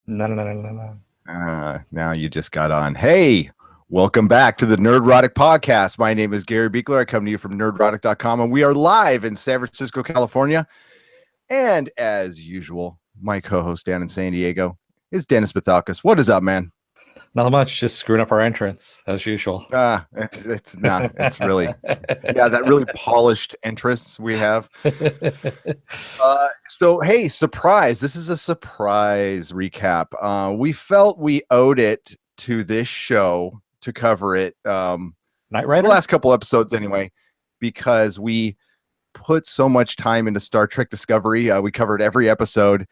No, no, no, no, no, no. Now you just got on. Hey, welcome back to the Nerdrotic Podcast. My name is Gary Buechler. I come to you from nerdrotic.com, and we are live in San Francisco, California. And as usual, my co-host down in San Diego is Dennis Bithoulkas. What is up, man? Not much. Just screwing up our entrance as usual. It's really that really polished entrance we have. So hey, surprise! This is a surprise recap. We felt we owed it to this show to cover it. Knight The Rider? last couple episodes anyway, because we put so much time into Star Trek Discovery. We covered every episode.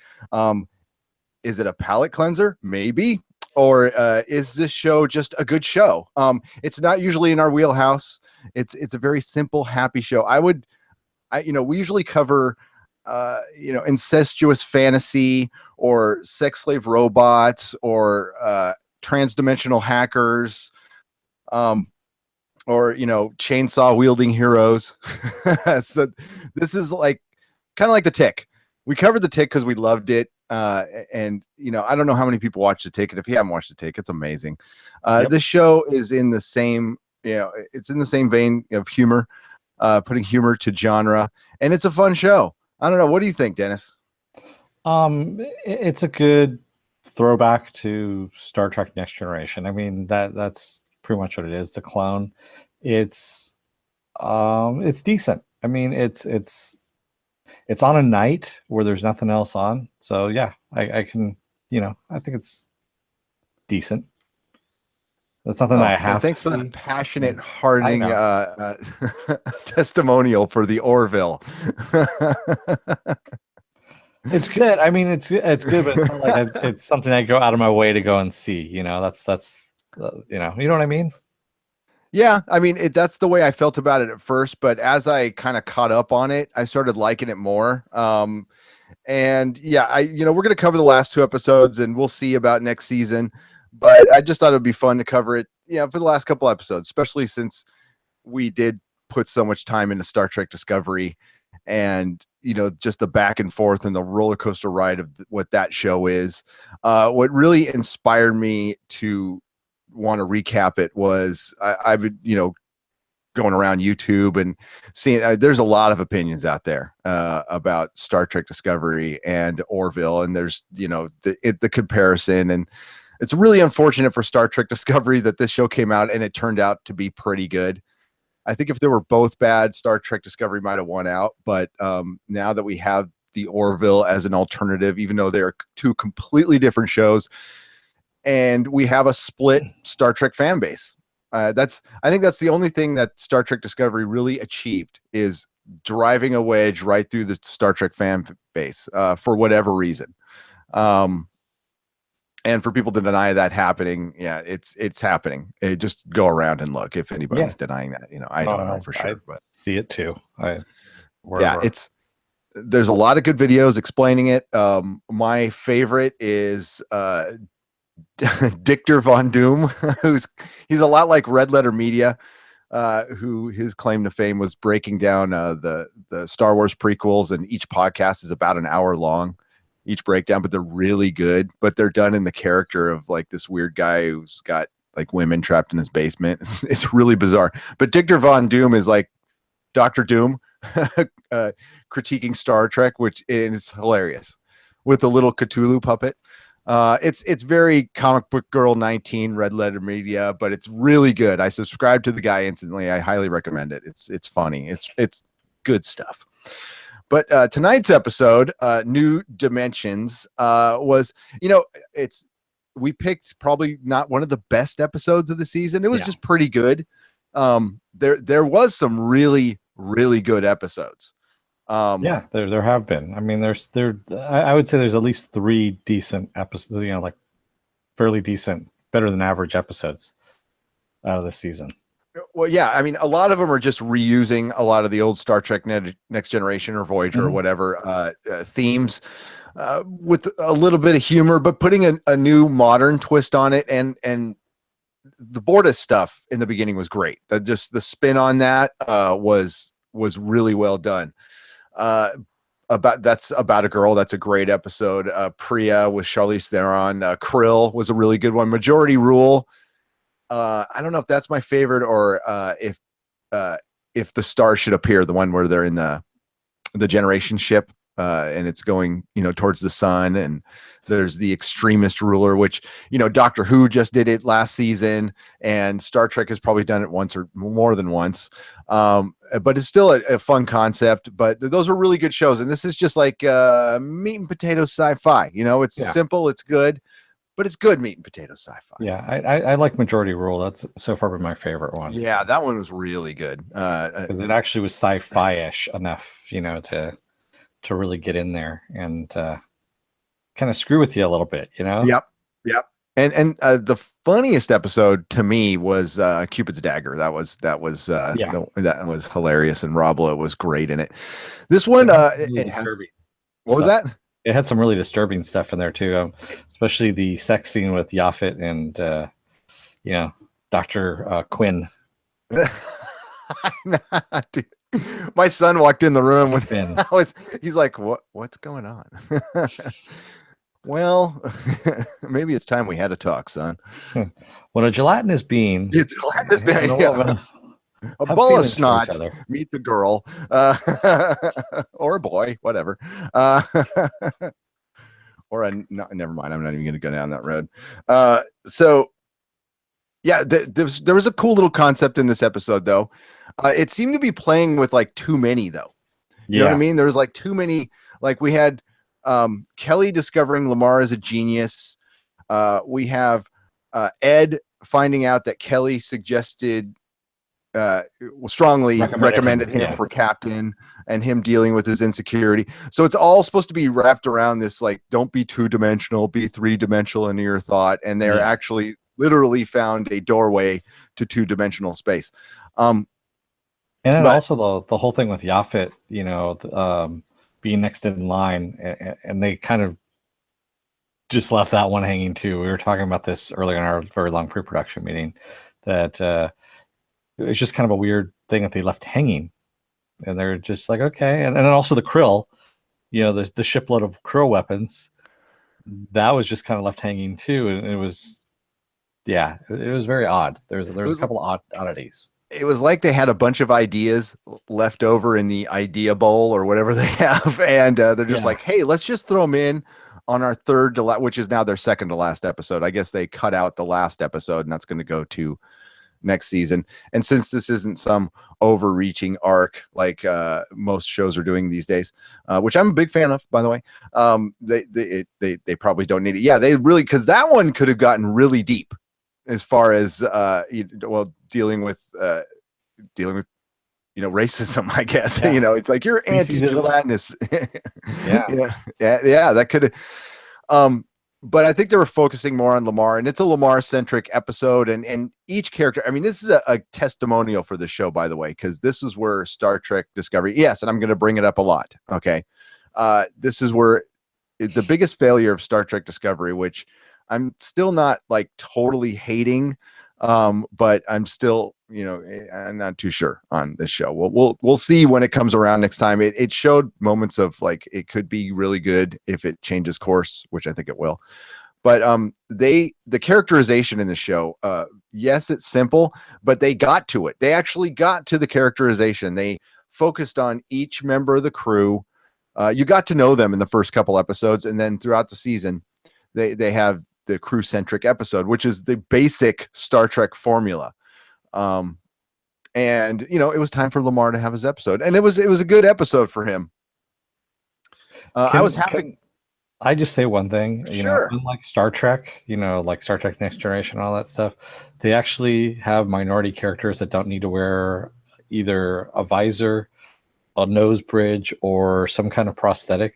Is it a palate cleanser? Maybe. Or is this show just a good show? It's not usually in our wheelhouse. It's a very simple, happy show. We usually cover incestuous fantasy or sex slave robots or transdimensional hackers, or chainsaw wielding heroes. So this is like kind of like The Tick. We covered The Tick because we loved it. And I don't know how many people watched The Tick, and if you haven't watched The Tick, it's amazing. Yep. This show is in the same, it's in the same vein of humor, putting humor to genre, and it's a fun show. I don't know. What do you think, Dennis? It's a good throwback to Star Trek Next Generation. I mean, that's pretty much what it is. The clone. It's decent. I mean, it's on a night where there's nothing else on. So yeah, I can, I think it's decent. That's something that I have. Thanks to for see. that passionate, hardening testimonial for the Orville. It's good. I mean, it's good, but it's not like it's something I go out of my way to go and see. That's you know what I mean? Yeah, I mean, that's the way I felt about it at first, but as I kind of caught up on it, I started liking it more. And yeah, we're going to cover the last two episodes and we'll see about next season, but I just thought it would be fun to cover it, for the last couple episodes, especially since we did put so much time into Star Trek Discovery and, just the back and forth and the roller coaster ride of what that show is. What really inspired me to want to recap it was I've been, going around YouTube and seeing there's a lot of opinions out there about Star Trek Discovery and Orville, and there's the comparison, and it's really unfortunate for Star Trek Discovery that this show came out and it turned out to be pretty good. I think if they were both bad, Star Trek Discovery might have won out, but now that we have the Orville as an alternative, even though they're two completely different shows, and we have a split Star Trek fan base. I think that's the only thing that Star Trek Discovery really achieved, is driving a wedge right through the Star Trek fan base for whatever reason. And for people to deny that happening, it's happening. Just go around and look if anybody's denying that. I don't know for sure, but see it too. There's a lot of good videos explaining it. My favorite is Dictor Von Doom, he's a lot like Red Letter Media, who his claim to fame was breaking down the Star Wars prequels, and each podcast is about an hour long, each breakdown, but they're really good. But they're done in the character of like this weird guy who's got like women trapped in his basement. It's really bizarre. But Dictor Von Doom is like Dr. Doom critiquing Star Trek, which is hilarious, with a little Cthulhu puppet. It's very Comic Book Girl 19 Red Letter Media, but it's really good. I subscribe to the guy instantly. I highly recommend it. It's funny. It's good stuff. But tonight's episode, New Dimensions, was, we picked probably not one of the best episodes of the season. It was just pretty good. There was some really, really good episodes. There have been. I mean, I would say there's at least 3 decent episodes, like fairly decent, better than average episodes out of this season. Well, yeah, I mean, a lot of them are just reusing a lot of the old Star Trek Next Generation or Voyager or whatever themes with a little bit of humor, but putting a new modern twist on it. And the Bortus stuff in the beginning was great. Just the spin on that was really well done. That's about a girl. That's a great episode. Priya with Charlize Theron. Krill was a really good one. Majority Rule. I don't know if that's my favorite or if the star should appear, the one where they're in the generation ship and it's going, towards the sun, and there's the extremist ruler, which, Doctor Who just did it last season, and Star Trek has probably done it once or more than once. But it's still a fun concept, but those are really good shows. And this is just like meat and potatoes sci-fi. It's simple, it's good, but it's good meat and potatoes sci-fi. Yeah, I like Majority Rule. That's so far been my favorite one. Yeah, that one was really good. Because it actually was sci-fi-ish enough, to really get in there and kind of screw with you a little bit, Yep. And the funniest episode to me was Cupid's Dagger. That was that was hilarious, and Rob Lowe was great in it. This one, disturbing. What was that? It had some really disturbing stuff in there too, especially the sex scene with Yaphet and Dr. Quinn. Dude, my son walked in the room with Finn. He's like, what's going on? Well, maybe it's time we had a talk, son. When a gelatinous bean, a ball of snot meet the girl, or a boy, whatever, or never mind. I'm not even going to go down that road. So yeah, there was a cool little concept in this episode, though. It seemed to be playing with like too many, though. You know what I mean? There was like too many. Like we had Kelly discovering Lamar as a genius. We have Ed finding out that Kelly strongly recommended him for captain, and him dealing with his insecurity. So it's all supposed to be wrapped around this, like, don't be two-dimensional, be three-dimensional in your thought. And they're actually literally found a doorway to two-dimensional space. And then also the whole thing with Yaphet, being next in line, and they kind of just left that one hanging too. We were talking about this earlier in our very long pre-production meeting, that it's just kind of a weird thing that they left hanging, and they're just like, okay. And then also the krill, the shipload of krill weapons, that was just kind of left hanging too, and it was very odd. There was a couple of oddities. It was like they had a bunch of ideas left over in the idea bowl or whatever they have, and they're just like, hey, let's just throw them in on our third to which is now their second to last episode. I guess they cut out the last episode, and that's going to go to next season. And since this isn't some overreaching arc like most shows are doing these days, which I'm a big fan of, by the way, they probably don't need it. Yeah, they really, because that one could have gotten really deep as far as dealing with racism, I guess. It's like you're anti-gelatinous. That could have but I think they were focusing more on Lamar, and it's a Lamar-centric episode, and each character, I mean, this is a testimonial for the show, by the way, because this is where Star Trek Discovery, yes, and I'm going to bring it up a lot, okay? This is where the biggest failure of Star Trek Discovery, which I'm still not like totally hating, but I'm still, I'm not too sure on this show. We'll see when it comes around next time. It showed moments of like it could be really good if it changes course, which I think it will. But the characterization in the show, yes, it's simple, but they got to it. They actually got to the characterization. They focused on each member of the crew. You got to know them in the first couple episodes, and then throughout the season, they have the crew-centric episode, which is the basic Star Trek formula. And it was time for Lamar to have his episode, and it was a good episode for him. Can I just say one thing? Sure. Unlike Star Trek, like Star Trek Next Generation, all that stuff, they actually have minority characters that don't need to wear either a visor, a nose bridge, or some kind of prosthetic,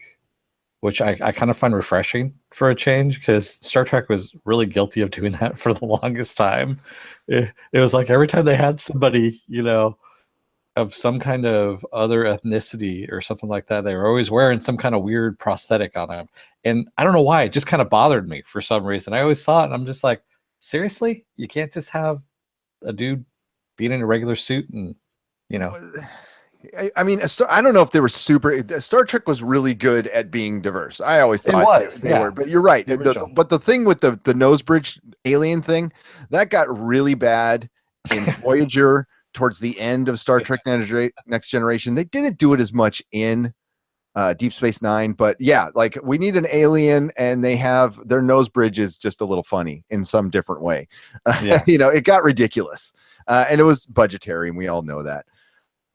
which I kind of find refreshing for a change, because Star Trek was really guilty of doing that for the longest time. It was like every time they had somebody, of some kind of other ethnicity or something like that, they were always wearing some kind of weird prosthetic on them. And I don't know why, it just kind of bothered me for some reason. I always saw it and I'm just like, seriously? You can't just have a dude being in a regular suit and, I mean, I don't know if they were super. Star Trek was really good at being diverse. I always It thought was, they were, yeah, but you're right. the original. But the thing with the nose bridge alien thing, that got really bad in Voyager towards the end of Star Trek Next Generation. They didn't do it as much in Deep Space Nine, but yeah, like we need an alien, and they have their nose bridge is just a little funny in some different way. Yeah, It got ridiculous, and it was budgetary, and we all know that.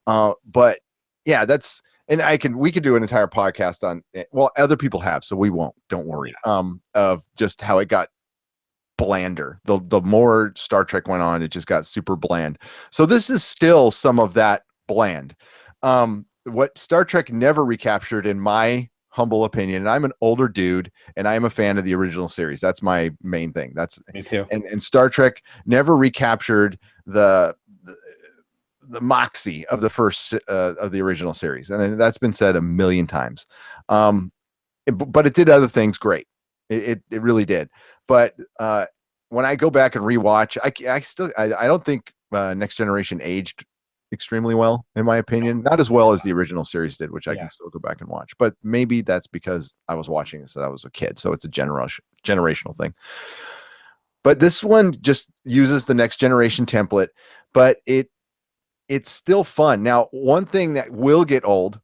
But yeah, and we could do an entire podcast on it. Well, other people have, so we won't, don't worry. Of just how it got blander. The more Star Trek went on, it just got super bland. So this is still some of that bland. What Star Trek never recaptured, in my humble opinion, and I'm an older dude and I am a fan of the original series. That's my main thing. me too. And Star Trek never recaptured the moxie of the first of the original series, and that's been said a million times. But it did other things great. It really did. But when I go back and rewatch, I don't think Next Generation aged extremely well, in my opinion. Not as well as the original series did, which I can still go back and watch. But maybe that's because I was watching this as I was a kid, so it's a generational thing. But this one just uses the Next Generation template, but it's still fun. Now, one thing that will get old,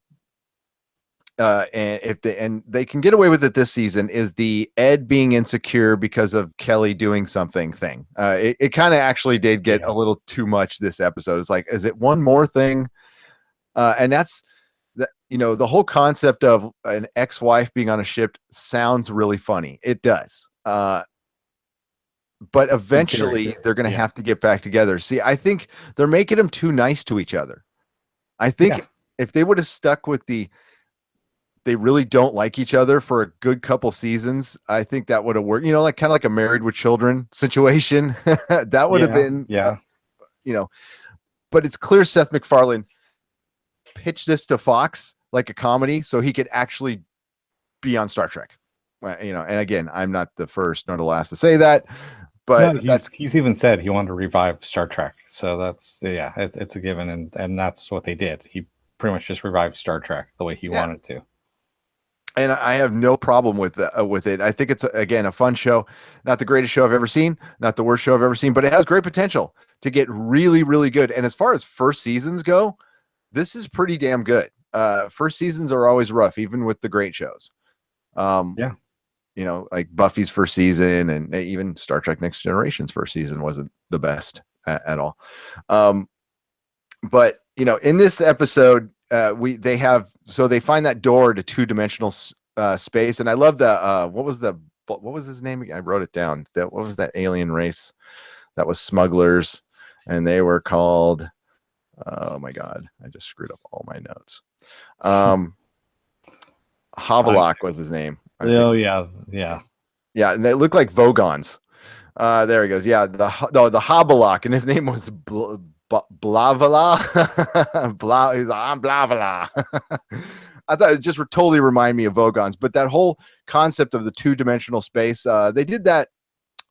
and they can get away with it this season, is the Ed being insecure because of Kelly doing something thing. It kind of actually did get a little too much this episode. It's like, is it one more thing? And that's the whole concept of an ex-wife being on a ship sounds really funny. It does. But eventually they're going to have to get back together. See, I think they're making them too nice to each other. I think if they would have stuck with they really don't like each other for a good couple seasons, I think that would have worked. Like kind of like a Married with Children situation. That would have been, but it's clear Seth MacFarlane pitched this to Fox like a comedy so he could actually be on Star Trek. And again, I'm not the first nor the last to say that. But he's even said he wanted to revive Star Trek, so that's it's a given, and that's what they did. He pretty much just revived Star Trek the way he wanted to, and I have no problem with it. I think it's again a fun show, not the greatest show I've ever seen, not the worst show I've ever seen, but it has great potential to get really, really good. And as far as first seasons go, this is pretty damn good. First seasons are always rough, even with the great shows. Like Buffy's first season, and even Star Trek Next Generation's first season wasn't the best at all. But in this episode, they find that door to two-dimensional space, and I love the what was his name? I wrote it down. What was that alien race? That was smugglers, and they were called. Oh my God, I just screwed up all my notes. Havelock was his name. Yeah. And they look like Vogons. There he goes. Yeah, the Havelock, and his name was Blavala. He's like, I'm Blavala. I thought it just totally reminded me of Vogons, but that whole concept of the two-dimensional space, they did that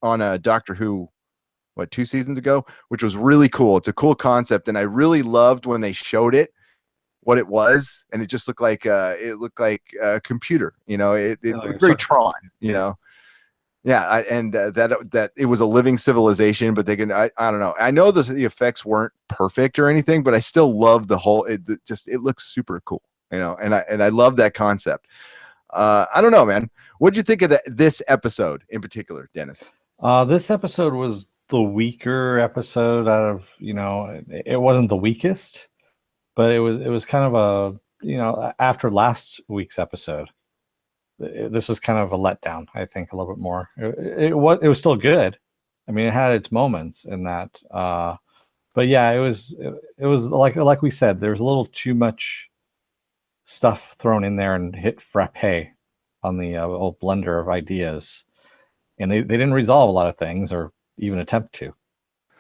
on Doctor Who, 2 seasons ago, which was really cool. It's a cool concept, and I really loved when they showed it, what it was, and it just looked like a computer. It looked very Tron. That it was a living civilization, but they can. I don't know. I know the effects weren't perfect or anything, but I still love the whole. It looks super cool. And I love that concept. I don't know, man. What'd you think of this episode in particular, Dennis? This episode was the weaker episode out of, it wasn't the weakest, but it was kind of after last week's episode, this was kind of a letdown, I think, a little bit more. It was still good. I mean, it had its moments in that, but yeah, it was like we said, there was a little too much stuff thrown in there and hit frappe on the old blender of ideas, and they didn't resolve a lot of things or even attempt to.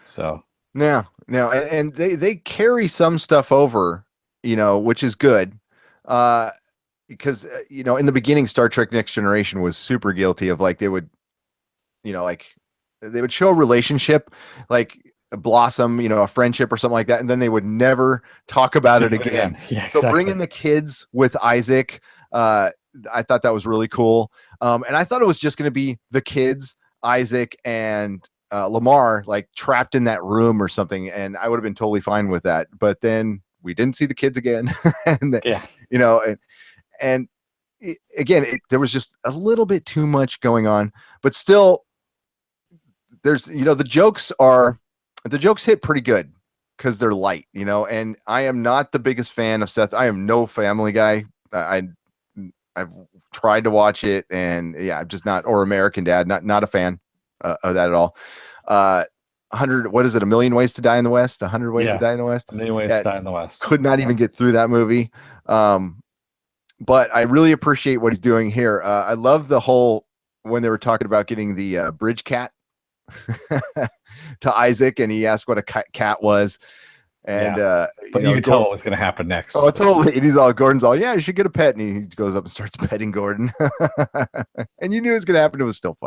So and they carry some stuff over, which is good, because in the beginning, Star Trek Next Generation was super guilty of, like, they would show a relationship, like blossom, a friendship or something like that, and then they would never talk about it again. Yeah, So exactly. bringing the kids with Isaac, I thought that was really cool. And I thought it was just going to be the kids, Isaac and Lamar, like trapped in that room or something, and I would have been totally fine with that. But then we didn't see the kids again, and Yeah. And again, there was just a little bit too much going on, but still, there's the jokes hit pretty good because they're light, and I am not the biggest fan of Seth. I am no Family Guy. I've tried to watch it, and yeah, I'm just not, or American Dad, not a fan of that at all. 100, what is it? A Million Ways to Die in the West? 100 Ways to Die in the West? A Million Ways to Die in the West. Could not even get through that movie. But I really appreciate what he's doing here. I love the whole, when they were talking about getting the bridge cat to Isaac, and he asked what a cat was. And but you could tell what was going to happen next. Oh, totally. And Gordon's all, yeah, you should get a pet. And he goes up and starts petting Gordon. And you knew it was going to happen. It was still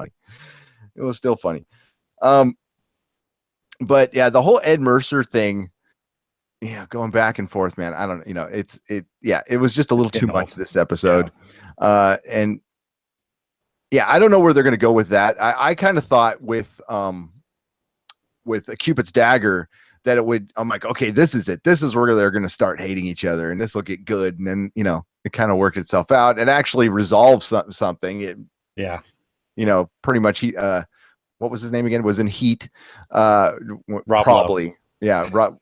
funny. But yeah, the whole Ed Mercer thing, going back and forth, man. I don't, it was just a little too much this episode. And yeah, I don't know where they're going to go with that. I kind of thought with Cupid's dagger that it would, I'm like, okay, this is it. This is where they're going to start hating each other, and this will get good. And then, it kind of worked itself out and actually resolved something. Pretty much what was his name again? Was in Heat. Rob probably. Lowe. Yeah. Rob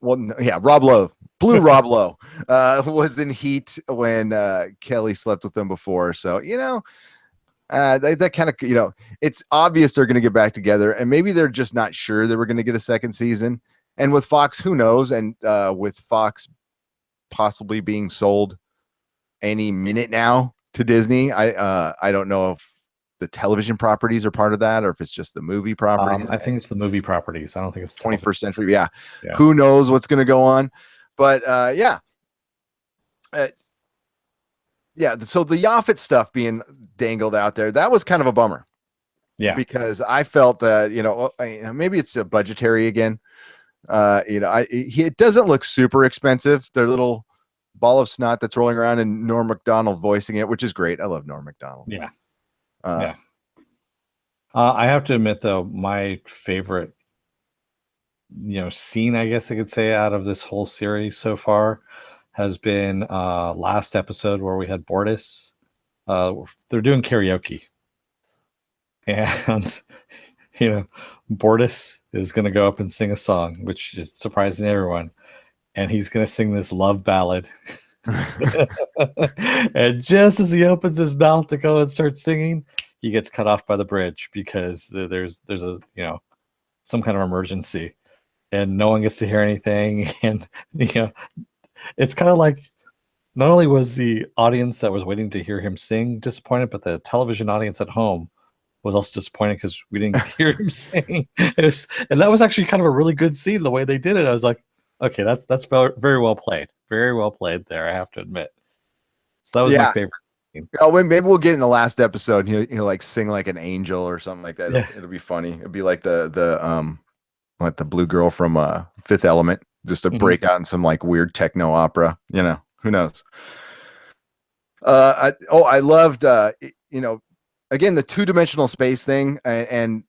Lowe. Blue Rob Lowe was in Heat when Kelly slept with him before. So, that kind of, it's obvious they're going to get back together, and maybe they're just not sure that we're going to get a second season. And with Fox, who knows? And with Fox possibly being sold any minute now to Disney, I don't know if the television properties are part of that, or if it's just the movie properties. I think it's the movie properties. I don't think it's 21st century. Yeah. Who knows what's going to go on? But yeah. So the Yaphet stuff being dangled out there, that was kind of a bummer. Yeah. Because I felt that, maybe it's a budgetary again. It doesn't look super expensive. Their little ball of snot that's rolling around, and Norm Macdonald voicing it, which is great. I love Norm Macdonald. Yeah. I have to admit, though, my favorite, scene, I guess I could say, out of this whole series so far has been last episode where we had Bortis. They're doing karaoke, and Bortis is going to go up and sing a song, which is surprising everyone, and he's going to sing this love ballad. And just as he opens his mouth to go and start singing, he gets cut off by the bridge because there's a some kind of emergency, and no one gets to hear anything. And it's kind of like, not only was the audience that was waiting to hear him sing disappointed, but the television audience at home was also disappointed because we didn't hear him sing. And that was actually kind of a really good scene, the way they did it. I was like, okay, that's very well played. Very well played there, I have to admit. So that was my favorite scene. Oh, maybe we'll get in the last episode, he'll like sing like an angel or something like that. Yeah. It'll be funny. It'll be like the blue girl from Fifth Element, just to break out in some like weird techno opera. Who knows? I loved again, the two-dimensional space thing, and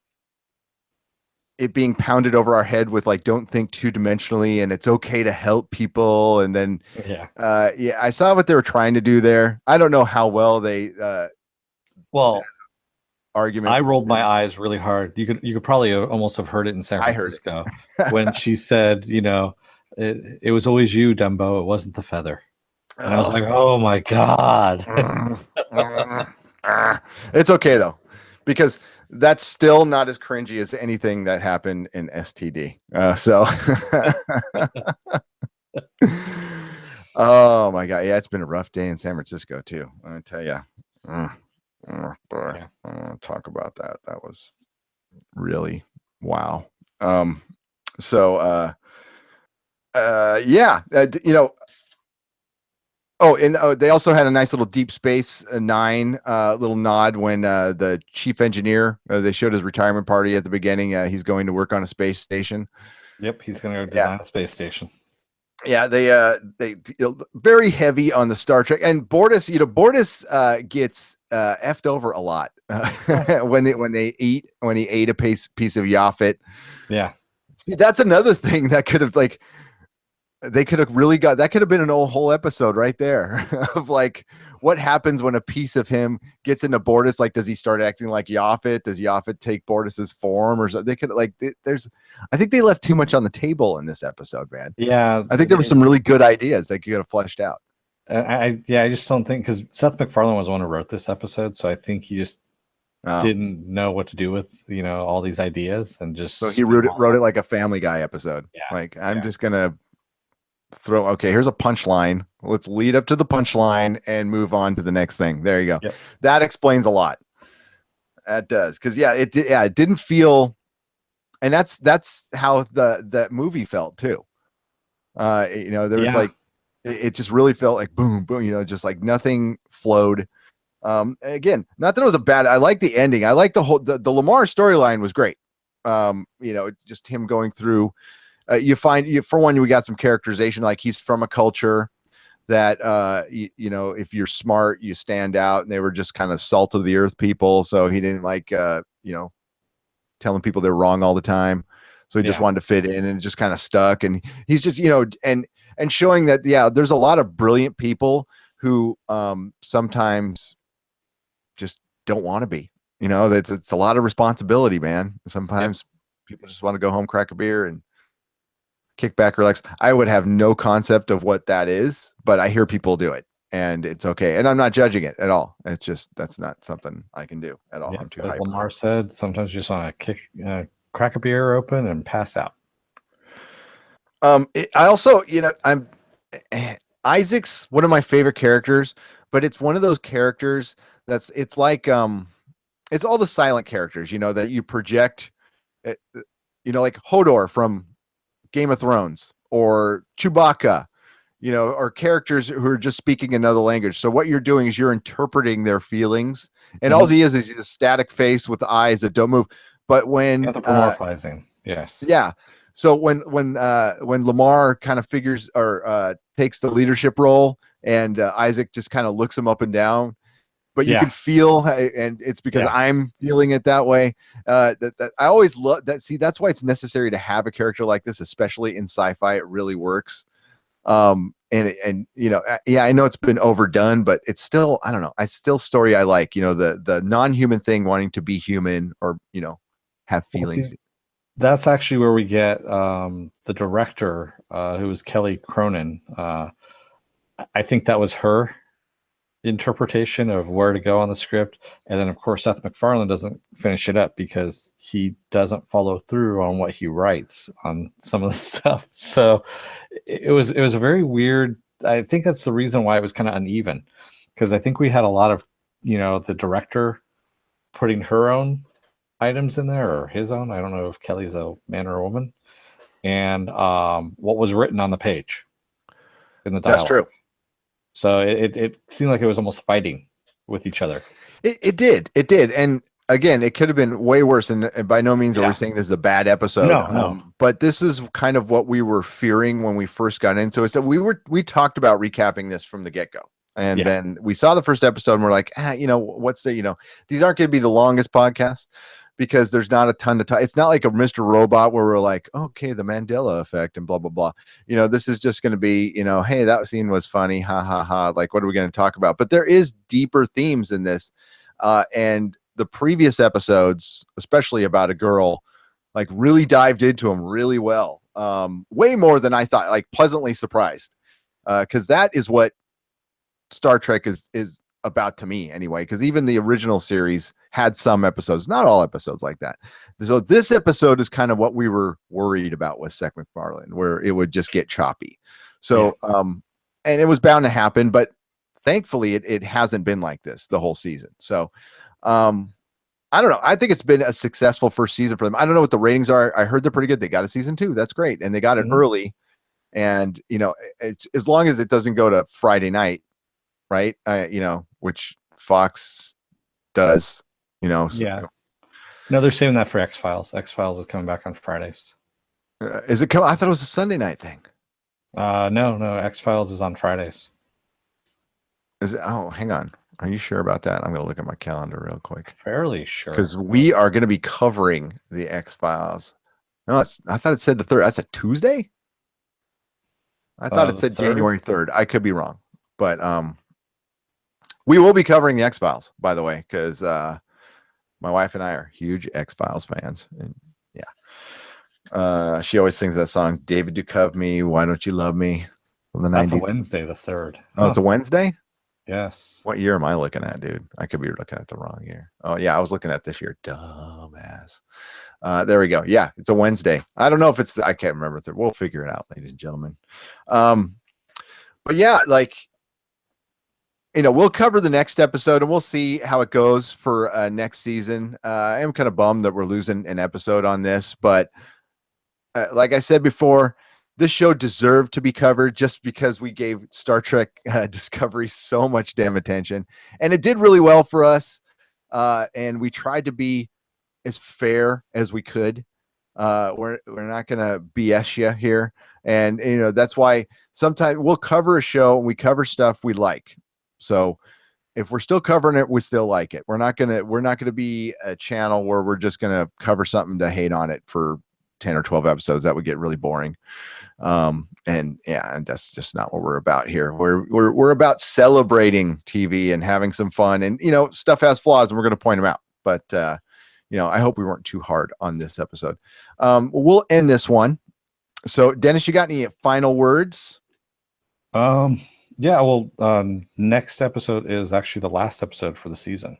it being pounded over our head with like, don't think two-dimensionally, and it's okay to help people. And then I saw what they were trying to do there. I don't know how well they argument. I rolled my eyes really hard. You could probably almost have heard it in San Francisco when she said, it was always you, Dumbo. It wasn't the feather. And I was like, oh my God. It's okay though, because that's still not as cringy as anything that happened in STD. Oh my God. Yeah, it's been a rough day in San Francisco too. I tell you. Talk about that. That was really wow. They also had a nice little Deep Space Nine little nod when the chief engineer, they showed his retirement party at the beginning. He's going to work on a space station. Yep, he's going to go Yeah. design a space station. Yeah, they very heavy on the Star Trek, and Bortus, Bortus gets effed over a lot when he ate a piece of Yaphet. Yeah. See, that's another thing that could have they could have really got that could have been an whole episode right there of like what happens when a piece of him gets into Bortus. Like, does he start acting like Yaphet? Does Yaphet take Bortus's form, or so they could there's I think they left too much on the table in this episode, man. Yeah. I think there were some really good ideas that could have fleshed out. I just don't think, because Seth MacFarlane was the one who wrote this episode, so I think he just didn't know what to do with all these ideas and just so he wrote it like a Family Guy episode. Yeah. Like, I'm just gonna throw, okay, here's a punchline. Let's lead up to the punchline and move on to the next thing. There you go. Yep. That explains a lot. That does. Because it didn't feel, and that's how that movie felt too. There was like it just really felt like boom, boom, just like nothing flowed. Again, not that it was a bad, I like the ending. I like the whole the Lamar storyline was great. Just him going through, for one, we got some characterization, like he's from a culture that if you're smart, you stand out, and they were just kind of salt of the earth people, so he didn't like telling people they're wrong all the time, so he just wanted to fit in and just kind of stuck. And he's just and showing that there's a lot of brilliant people who sometimes just don't want to be, it's a lot of responsibility, man. Sometimes people just want to go home, crack a beer, and kick back, relax. I would have no concept of what that is, but I hear people do it, and it's okay. And I'm not judging it at all. It's just, that's not something I can do at all. I'm too as hyper. Lamar said, sometimes you just want to crack a beer open and pass out. I also, Isaac's one of my favorite characters, but it's one of those characters it's like it's all the silent characters, that you project, like Hodor from Game of Thrones, or Chewbacca, or characters who are just speaking another language. So what you're doing is you're interpreting their feelings, and all he is a static face with eyes that don't move. But when anthropomorphizing, yes, yeah. So when Lamar kind of figures or takes the leadership role, and Isaac just kind of looks him up and down, but you can feel, and it's because I'm feeling it that way. That I always love that. See, that's why it's necessary to have a character like this, especially in sci-fi. It really works. I know it's been overdone, but it's still, I don't know. It's still story I like. The non-human thing wanting to be human, or have feelings. Well, see, that's actually where we get the director, who was Kelly Cronin. I think that was her interpretation of where to go on the script, and then of course Seth MacFarlane doesn't finish it up because he doesn't follow through on what he writes on some of the stuff. So it was a very weird, I think that's the reason why it was kind of uneven, because I think we had a lot of the director putting her own items in there, or his own, I don't know if Kelly's a man or a woman, and what was written on the page in the dialogue. That's true. So it seemed like it was almost fighting with each other. It did. And again, it could have been way worse. And by no means are we saying this is a bad episode. No. But this is kind of what we were fearing when we first got into it. So we talked about recapping this from the get-go. And then we saw the first episode and we're like, what's these aren't going to be the longest podcasts, because there's not a ton to talk. It's not like a Mr. Robot where we're like, okay, the Mandela effect and blah, blah, blah. This is just going to be, hey, that scene was funny. Ha, ha, ha. Like, what are we going to talk about? But there is deeper themes in this. And the previous episodes, especially about a girl, like really dived into them really well. Way more than I thought, like pleasantly surprised. Because that is what Star Trek is about to me anyway, because even the original series had some episodes, not all episodes like that. So this episode is kind of what we were worried about with Seth MacFarlane, where it would just get choppy. So and it was bound to happen, but thankfully it hasn't been like this the whole season. So I don't know, I think it's been a successful first season for them. I don't know what the ratings are. I heard they're pretty good. They got a season 2, that's great, and they got it early. And it's, as long as it doesn't go to Friday night, right? Which Fox does, so. No, they're saving that for X-Files. X-Files is coming back on Fridays. Is it I thought it was a Sunday night thing. No, X-Files is on Fridays. Is it? Oh, hang on. Are you sure about that? I'm going to look at my calendar real quick Fairly sure. because we are going to be covering the X-Files. No, I thought it said the 3rd. That's a Tuesday? I thought it The said 3rd? January 3rd. I could be wrong. But we will be covering the X-Files, by the way, because my wife and I are huge X-Files fans. And yeah. She always sings that song, David Duchovny, Why Don't You Love Me? From the That's 90s. a Wednesday, the 3rd. Oh, it's a Wednesday? Yes. What year am I looking at, dude? I could be looking at the wrong year. Oh, yeah, I was looking at this year. Dumbass. There we go. Yeah, it's a Wednesday. I don't know if I can't remember. We'll figure it out, ladies and gentlemen. But yeah, like, we'll cover the next episode and we'll see how it goes for next season. I am kind of bummed that we're losing an episode on this, but like I said before, this show deserved to be covered just because we gave Star Trek Discovery so much damn attention, and it did really well for us. And we tried to be as fair as we could. We're not gonna BS you here, and that's why sometimes we'll cover a show and we cover stuff we like. So if we're still covering it, we still like it. We're not gonna be a channel where we're just gonna cover something to hate on it for 10 or 12 episodes. That would get really boring. And that's just not what we're about here. We're about celebrating TV and having some fun, and stuff has flaws and we're going to point them out, but I hope we weren't too hard on this episode. We'll end this one. So Dennis, you got any final words? Yeah, well, next episode is actually the last episode for the season.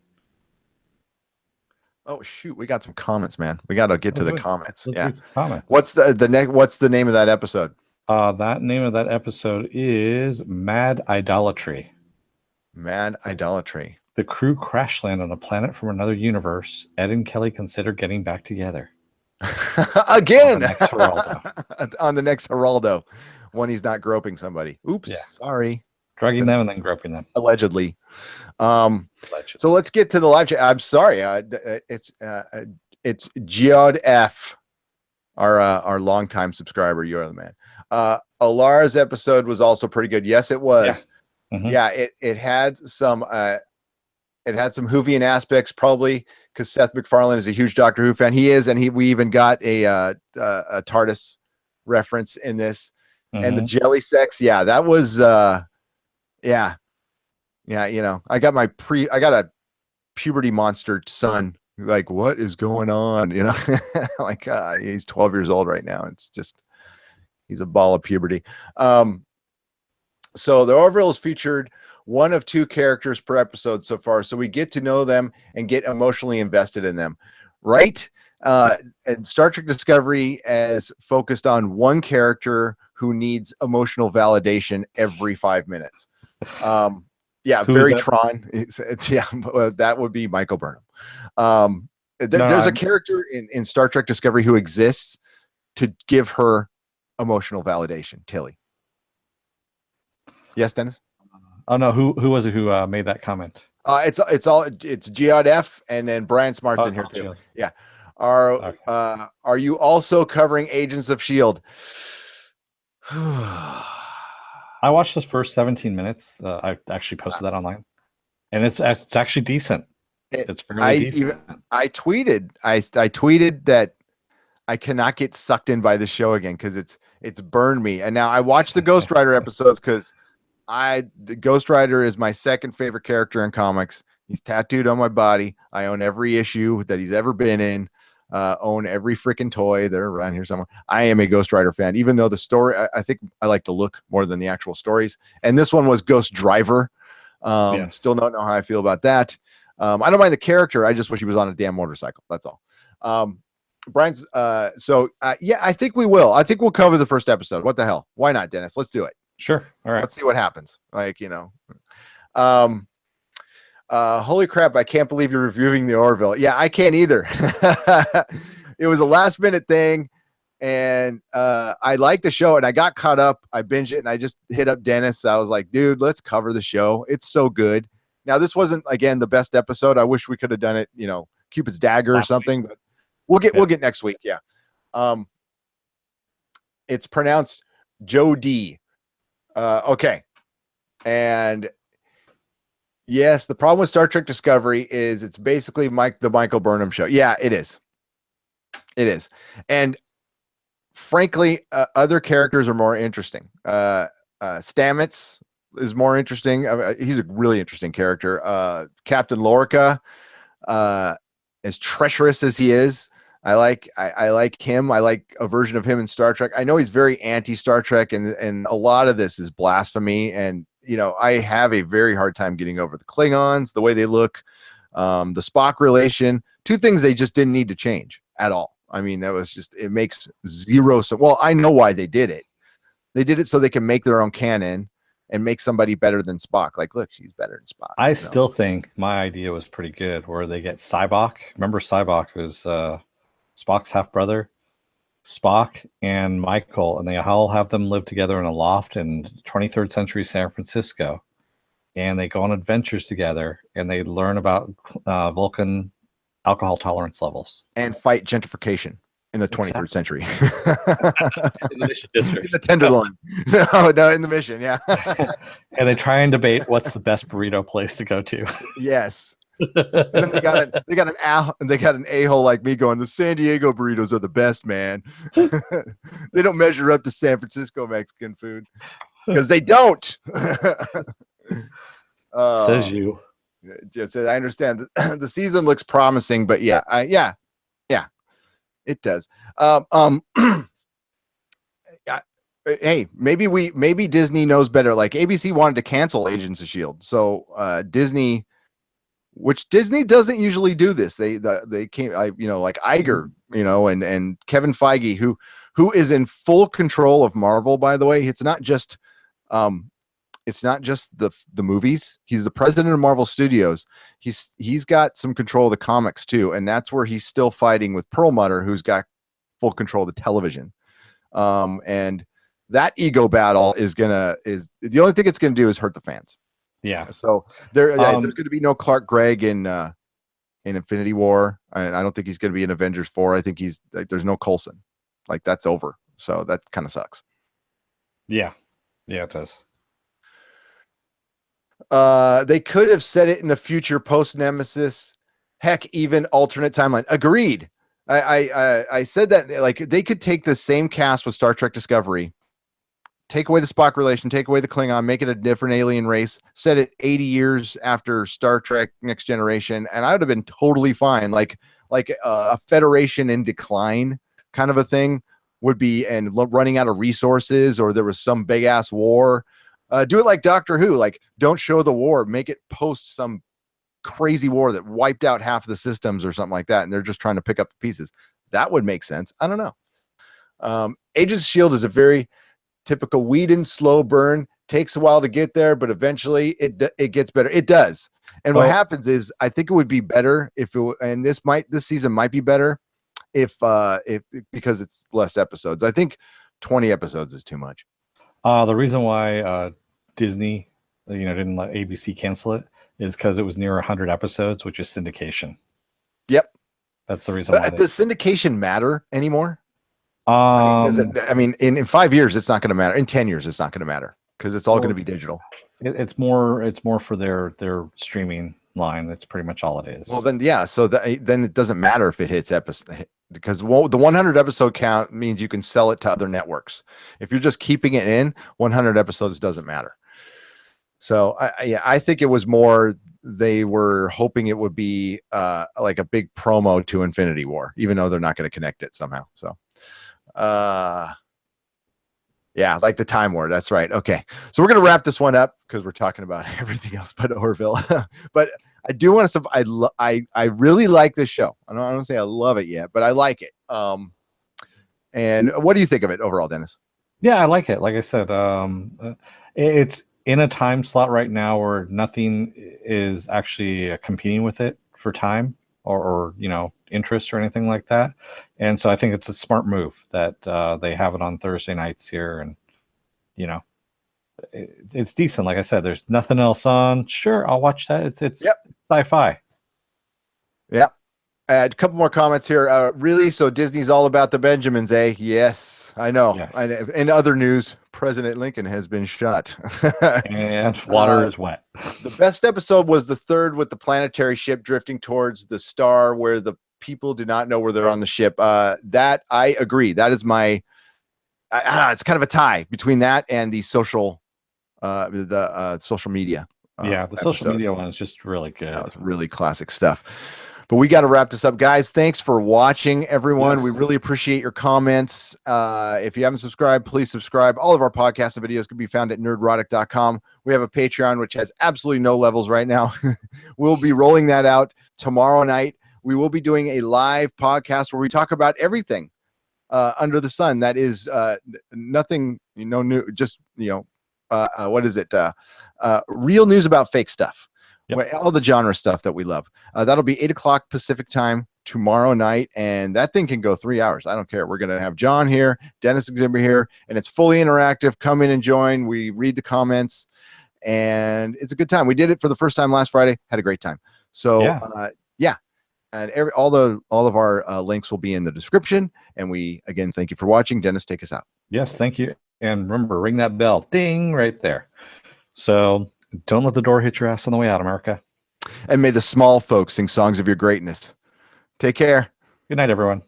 Oh shoot, we got some comments, man. We got to get to the comments. Yeah. Comments. What's the name of that episode? That name of that episode is Mad Idolatry. Mad Idolatry. The crew crash land on a planet from another universe. Ed and Kelly consider getting back together. Again. On the next Geraldo. When he's not groping somebody. Oops. Yeah. Sorry. Drugging them and then groping them. Allegedly. So let's get to the live chat. I'm sorry. It's Geod F, our longtime subscriber. You're the man. Alara's episode was also pretty good. Yes, it was. Yeah, it had some Whovian aspects, probably because Seth MacFarlane is a huge Doctor Who fan. He is, and we even got a TARDIS reference in this. And the jelly sex, yeah, that was yeah, I got a puberty monster son. Like, what is going on? Like he's 12 years old right now. It's just, he's a ball of puberty. So the Orville is featured one of 2 characters per episode so far. So we get to know them and get emotionally invested in them, right? And Star Trek Discovery is focused on one character who needs emotional validation every 5 minutes. Yeah, very Tron. That would be Michael Burnham. There's a character in Star Trek Discovery who exists to give her emotional validation. Tilly. Yes, Dennis. Oh no, who was it who made that comment? It's Geod F and then Brian Smart's in here too. Geod. Yeah. Are you also covering Agents of S.H.I.E.L.D.? I watched the first 17 minutes. I actually posted that online, and it's actually decent. It's fairly decent. I tweeted that I cannot get sucked in by the show again because it's burned me. And now I watched the Ghost Rider episodes because the Ghost Rider is my second favorite character in comics. He's tattooed on my body. I own every issue that he's ever been in. Own every freaking toy. They're around here somewhere. I am a Ghost Rider fan, even though the story, I think I like the look more than the actual stories. And this one was Ghost Driver. Yes. Still don't know how I feel about that. I don't mind the character. I just wish he was on a damn motorcycle. That's all. Brian's. Yeah, I think we will. I think we'll cover the first episode. What the hell? Why not, Dennis? Let's do it. Sure. All right. Let's see what happens. Holy crap, I can't believe you're reviewing the Orville. Yeah, I can't either. It was a last minute thing, and I liked the show, and I got caught up. I binged it, and I just hit up Dennis. I was like, dude, let's cover the show. It's so good. Now, this wasn't, again, the best episode. I wish we could have done it, Cupid's Dagger or something, but we'll get next week. Yeah. It's pronounced Jodie. Okay. And yes, the problem with Star Trek Discovery is it's basically the Michael Burnham show. Yeah, it is. It is. And frankly, other characters are more interesting. Stamets is more interesting. He's a really interesting character. Captain Lorca, as treacherous as he is, I like him. I like a version of him in Star Trek. I know he's very anti-Star Trek, and a lot of this is blasphemy. And I have a very hard time getting over the Klingons, the way they look, the Spock relation. Two things they just didn't need to change at all. I mean, it makes zero sense. Well, I know why they did it. They did it so they can make their own canon and make somebody better than Spock. Like, look, she's better than Spock. I still think my idea was pretty good, where they get Sybok. Remember, Sybok was Spock's half brother, Spock and Michael, and they all have them live together in a loft in 23rd century San Francisco, and they go on adventures together, and they learn about Vulcan alcohol tolerance levels and fight gentrification in the 23rd century. In the Mission District. In the Tenderloin. No, in the Mission, yeah. And they try and debate what's the best burrito place to go to. Yes. And then they got an a-hole like me going, the San Diego burritos are the best, man. They don't measure up to San Francisco Mexican food because they don't. Says you. Just I understand the season looks promising, but yeah, it does. Hey, maybe Disney knows better. Like ABC wanted to cancel Agents of S.H.I.E.L.D., so Disney, which Disney doesn't usually do this. They came, like Iger, and Kevin Feige, who is in full control of Marvel. By the way, it's not just the movies. He's the president of Marvel Studios. He's got some control of the comics too, and that's where he's still fighting with Perlmutter, who's got full control of the television. And that ego battle is the only thing it's gonna do is hurt the fans. Yeah. So there's going to be no Clark Gregg in Infinity War. I don't think he's going to be in Avengers 4. I think there's no Coulson. Like that's over. So that kind of sucks. Yeah. Yeah, it does. They could have said it in the future post Nemesis. Heck, even alternate timeline. Agreed. I said that, like, they could take the same cast with Star Trek Discovery, take away the Spock relation, take away the Klingon, make it a different alien race, set it 80 years after Star Trek Next Generation, and I would have been totally fine. Like a Federation in decline kind of a thing would be, and running out of resources, or there was some big ass war. Do it like Doctor Who. Like, don't show the war, make it post some crazy war that wiped out half of the systems or something like that, and they're just trying to pick up the pieces. That would make sense. I don't know. Agents of S.H.I.E.L.D. is a very typical Whedon slow burn, takes a while to get there, but eventually it gets better. It does. And what happens is, I think it would be better and this season might be better if because it's less episodes. I think 20 episodes is too much. The reason why Disney, didn't let ABC cancel it is because it was near 100 episodes, which is syndication. Yep. That's the reason why. Does syndication matter anymore? In 5 years, it's not going to matter. In 10 years, it's not going to matter because it's all going to be digital. It's more for their streaming line. That's pretty much all it is. Well, then, yeah. So then it doesn't matter if it hits episode, because the 100 episode count means you can sell it to other networks. If you're just keeping it in, 100 episodes doesn't matter. So I think it was more they were hoping it would be like a big promo to Infinity War, even though they're not going to connect it somehow. So. Yeah, like the Time War. That's right. Okay, so we're gonna wrap this one up because we're talking about everything else but Orville. But I do want to. I really like this show. I don't say I love it yet, but I like it. And what do you think of it overall, Dennis? Yeah, I like it. Like I said, it's in a time slot right now where nothing is actually competing with it for time or interest or anything like that. And so I think it's a smart move that they have it on Thursday nights here. And, it's decent. Like I said, there's nothing else on. Sure, I'll watch that. It's yep. Sci-fi. Yeah. A couple more comments here. Really? So Disney's all about the Benjamins, eh? Yes, I know. Yes. In other news, President Lincoln has been shot. And water is wet. The best episode was the third with the planetary ship drifting towards the star where the people do not know where they're on the ship. That I agree. That is my. It's kind of a tie between that and the social media. Yeah, the social media one is just really good. That was really classic stuff. But we got to wrap this up, guys. Thanks for watching, everyone. Yes. We really appreciate your comments. If you haven't subscribed, please subscribe. All of our podcasts and videos can be found at nerdrotic.com. We have a Patreon, which has absolutely no levels right now. We'll be rolling that out tomorrow night. We will be doing a live podcast where we talk about everything under the sun. That is nothing, new, just, what is it? Real news about fake stuff. Yep. All the genre stuff that we love. That'll be 8:00 Pacific time tomorrow night, and that thing can go 3 hours. I don't care. We're going to have John here, Dennis Exhibit here, and it's fully interactive. Come in and join. We read the comments, and it's a good time. We did it for the first time last Friday. Had a great time. So, yeah. And all of our links will be in the description. And we, again, thank you for watching. Dennis, take us out. Yes, thank you. And remember, ring that bell. Ding, right there. So don't let the door hit your ass on the way out, America. And may the small folks sing songs of your greatness. Take care. Good night, everyone.